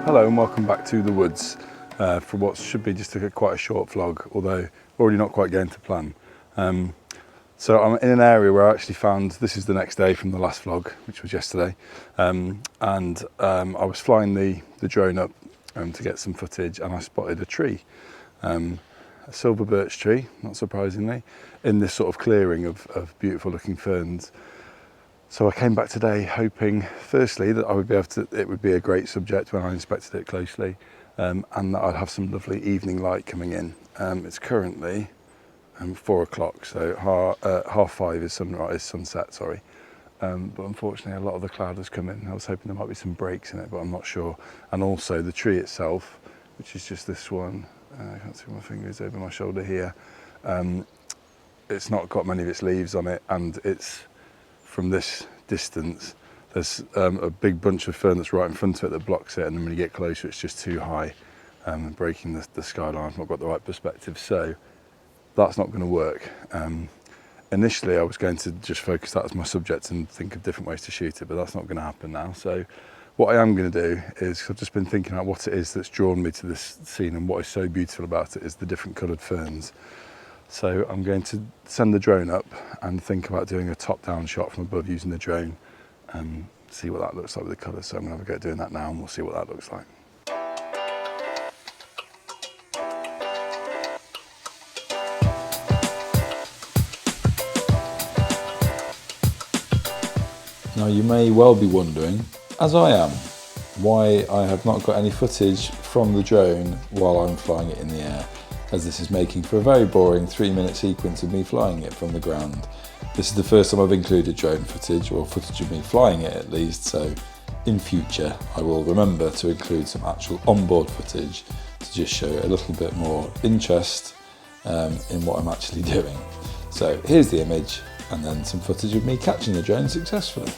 Hello and welcome back to the woods for what should be just quite a short vlog, although already not quite going to plan. So I'm in an area where I actually found, this is the next day from the last vlog, which was yesterday, and I was flying the drone up to get some footage, and I spotted a tree, a silver birch tree, not surprisingly, in this sort of clearing of beautiful looking ferns. So I came back today hoping, firstly, that I would be able to, it would be a great subject when I inspected it closely, and that I'd have some lovely evening light coming in. It's currently 4 o'clock, so 5:30 is sunset, sorry. But unfortunately a lot of the cloud has come in. I was hoping there might be some breaks in it, but I'm not sure. And also the tree itself, which is just this one, I can't see my fingers over my shoulder here, it's not got many of its leaves on it, and it's, from this distance, there's a big bunch of fern that's right in front of it that blocks it, and then when you get closer it's just too high, breaking the skyline. I've not got the right perspective, so that's not going to work. Initially I was going to just focus that as my subject and think of different ways to shoot it, but that's not going to happen now. So what I am going to do is, I've just been thinking about what it is that's drawn me to this scene, and what is so beautiful about it is the different coloured ferns. So I'm going to send the drone up and think about doing a top-down shot from above using the drone and see what that looks like with the colours. So I'm going to have a go at doing that now, and we'll see what that looks like. Now you may well be wondering, as I am, why I have not got any footage from the drone while I'm flying it in the air, as this is making for a very boring 3-minute sequence of me flying it from the ground. This is the first time I've included drone footage, or footage of me flying it at least, so in future I will remember to include some actual onboard footage to just show a little bit more interest in what I'm actually doing. So here's the image, and then some footage of me catching the drone successfully.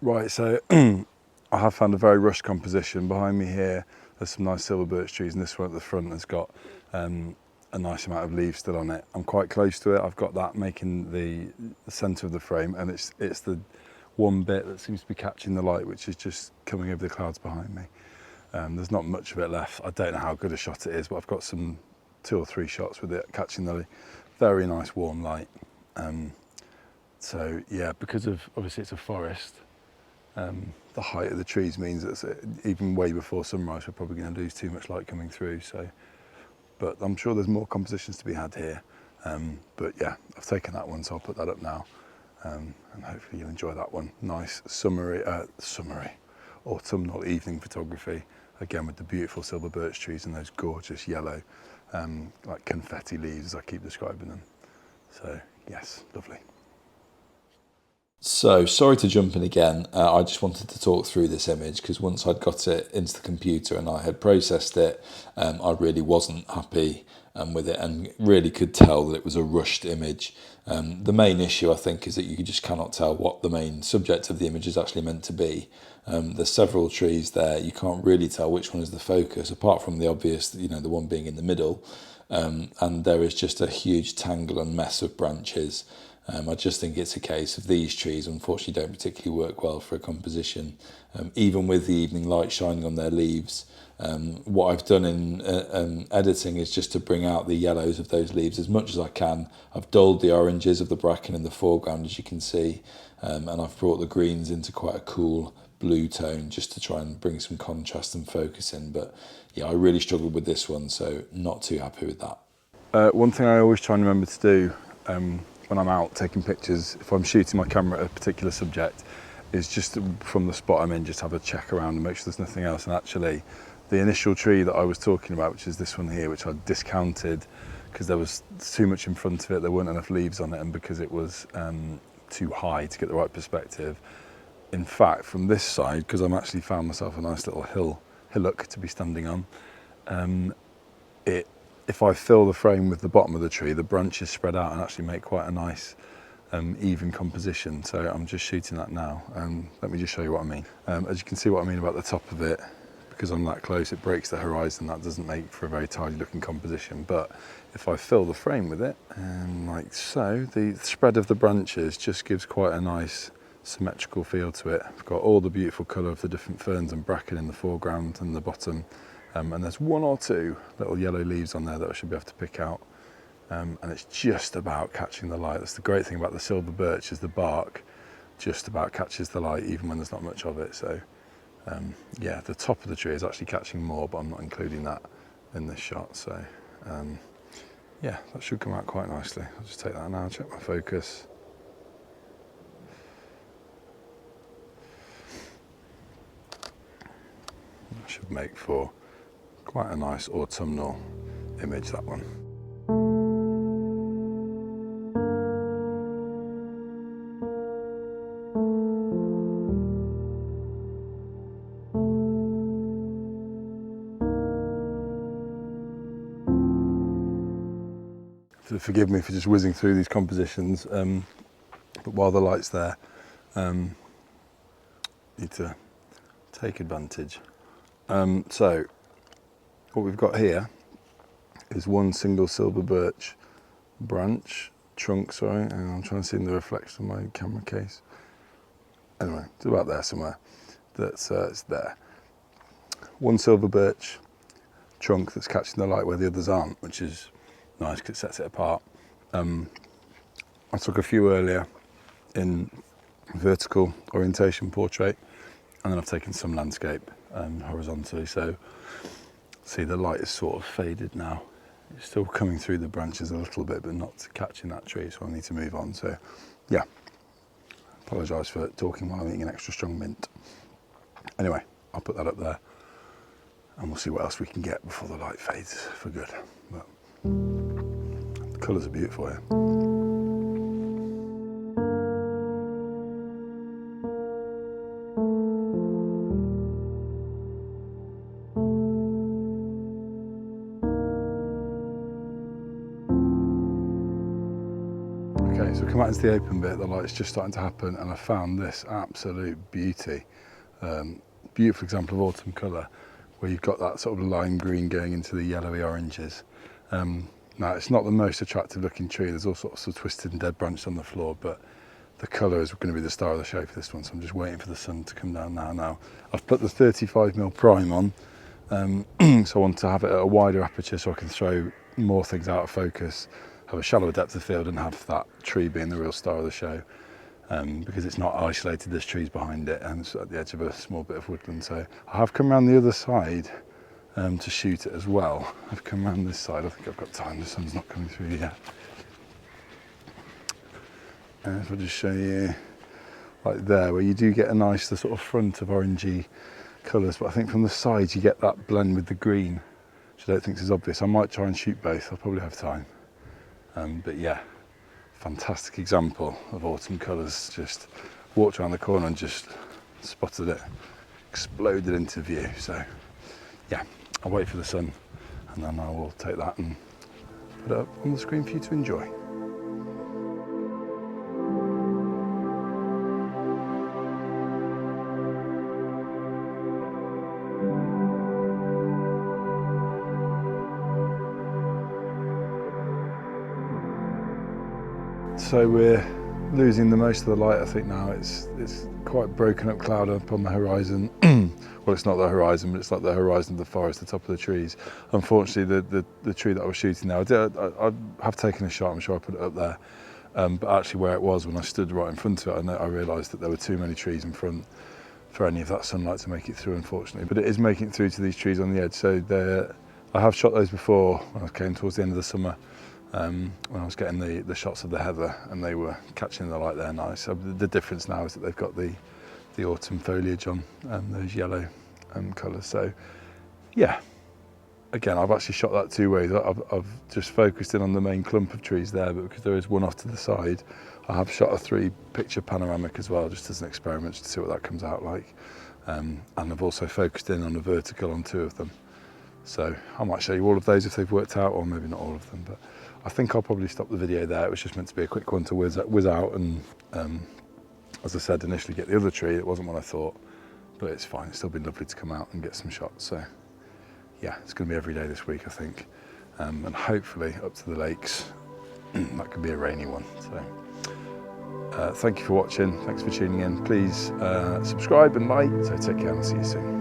Right, so I have found a very rushed composition. Behind me here there's some nice silver birch trees, and this one at the front has got a nice amount of leaves still on it. I'm quite close to it. I've got that making the centre of the frame, and it's the one bit that seems to be catching the light, which is just coming over the clouds behind me. There's not much of it left. I don't know how good a shot it is, but I've got some 2 or 3 shots with it catching the very nice warm light. So yeah, because of, obviously it's a forest, the height of the trees means that even way before sunrise we're probably going to lose too much light coming through. So, but I'm sure there's more compositions to be had here. But yeah, I've taken that one, so I'll put that up now, and hopefully you'll enjoy that one. Nice summery autumnal evening photography, again with the beautiful silver birch trees and those gorgeous yellow like confetti leaves, as I keep describing them. So yes, lovely. So, sorry to jump in again, I just wanted to talk through this image, because once I'd got it into the computer and I had processed it, I really wasn't happy with it, and really could tell that it was a rushed image. The main issue, I think, is that you just cannot tell what the main subject of the image is actually meant to be. There's several trees there, you can't really tell which one is the focus, apart from the obvious, the one being in the middle, and there is just a huge tangle and mess of branches. I just think it's a case of these trees unfortunately don't particularly work well for a composition, even with the evening light shining on their leaves. What I've done in editing is just to bring out the yellows of those leaves as much as I can. I've dulled the oranges of the bracken in the foreground, as you can see, and I've brought the greens into quite a cool blue tone just to try and bring some contrast and focus in. But yeah, I really struggled with this one, so not too happy with that. One thing I always try and remember to do when I'm out taking pictures, if I'm shooting my camera at a particular subject, is just from the spot I'm in, just have a check around and make sure there's nothing else. And actually, the initial tree that I was talking about, which is this one here, which I discounted because there was too much in front of it, there weren't enough leaves on it, and because it was too high to get the right perspective. In fact, from this side, because I'm actually found myself a nice little hillock to be standing on, if I fill the frame with the bottom of the tree, the branches spread out and actually make quite a nice even composition. So I'm just shooting that now. Let me just show you what I mean. As you can see what I mean about the top of it, because I'm that close, it breaks the horizon. That doesn't make for a very tidy looking composition. But if I fill the frame with it, like so, the spread of the branches just gives quite a nice symmetrical feel to it. I've got all the beautiful colour of the different ferns and bracken in the foreground and the bottom. And there's one or two little yellow leaves on there that I should be able to pick out. And it's just about catching the light. That's the great thing about the silver birch, is the bark just about catches the light even when there's not much of it. So yeah, the top of the tree is actually catching more, but I'm not including that in this shot. So yeah, that should come out quite nicely. I'll just take that now, check my focus. That should make for quite a nice autumnal image, that one. Forgive me for just whizzing through these compositions, but while the light's there, need to take advantage. So what we've got here is one single silver birch trunk, sorry, and I'm trying to see in the reflection of my camera case. Anyway, it's about there somewhere. That's it's there. One silver birch trunk that's catching the light where the others aren't, which is nice because it sets it apart. I took a few earlier in vertical orientation portrait, and then I've taken some landscape horizontally. So see, the light is sort of faded now. It's still coming through the branches a little bit, but not catching that tree, so I need to move on. So yeah, apologise for talking while I'm eating an extra strong mint. Anyway, I'll put that up there and we'll see what else we can get before the light fades for good. But the colours are beautiful here. Okay, so come out into the open bit, the light's just starting to happen, and I found this absolute beauty. Beautiful example of autumn colour, where you've got that sort of lime green going into the yellowy oranges. Now, it's not the most attractive looking tree. There's all sorts of twisted and dead branches on the floor, but the colour is going to be the star of the show for this one, so I'm just waiting for the sun to come down now. Now, I've put the 35mm prime on, so I want to have it at a wider aperture so I can throw more things out of focus, have a shallower depth of field, and have that tree being the real star of the show. Because it's not isolated, there's trees behind it, and it's at the edge of a small bit of woodland. So I have come around the other side to shoot it as well. I've come around this side, I think I've got time, the sun's not coming through yet. And if I just show you, like there, where you do get a nice, the sort of front of orangey colours, but I think from the sides you get that blend with the green, which I don't think is obvious. I might try and shoot both, I'll probably have time. But yeah, fantastic example of autumn colours. Just walked around the corner and just spotted it, exploded into view. So yeah, I'll wait for the sun and then I will take that and put it up on the screen for you to enjoy. So we're losing the most of the light, I think now. It's quite broken up cloud up on the horizon. Well, it's not the horizon, but it's like the horizon of the forest, the top of the trees. Unfortunately, the tree that I was shooting now, I have taken a shot, I'm sure I put it up there. But actually where it was, when I stood right in front of it, I realised that there were too many trees in front for any of that sunlight to make it through, unfortunately. But it is making it through to these trees on the edge. So I have shot those before when I came towards the end of the summer. When I was getting the shots of the heather, and they were catching the light there nice. So the difference now is that they've got the autumn foliage on, those yellow colours. So yeah, again, I've actually shot that two ways. I've just focused in on the main clump of trees there, but because there is one off to the side, I have shot a 3-picture panoramic as well, just as an experiment, just to see what that comes out like. And I've also focused in on a vertical on 2 of them. So I might show you all of those if they've worked out, or maybe not all of them, but I think I'll probably stop the video there. It was just meant to be a quick one to whiz out and, as I said, initially get the other tree. It wasn't what I thought, but it's fine. It's still been lovely to come out and get some shots. So yeah, it's going to be every day this week, I think. And hopefully up to the lakes. That could be a rainy one. So thank you for watching. Thanks for tuning in. Please subscribe and like. So take care and I'll see you soon.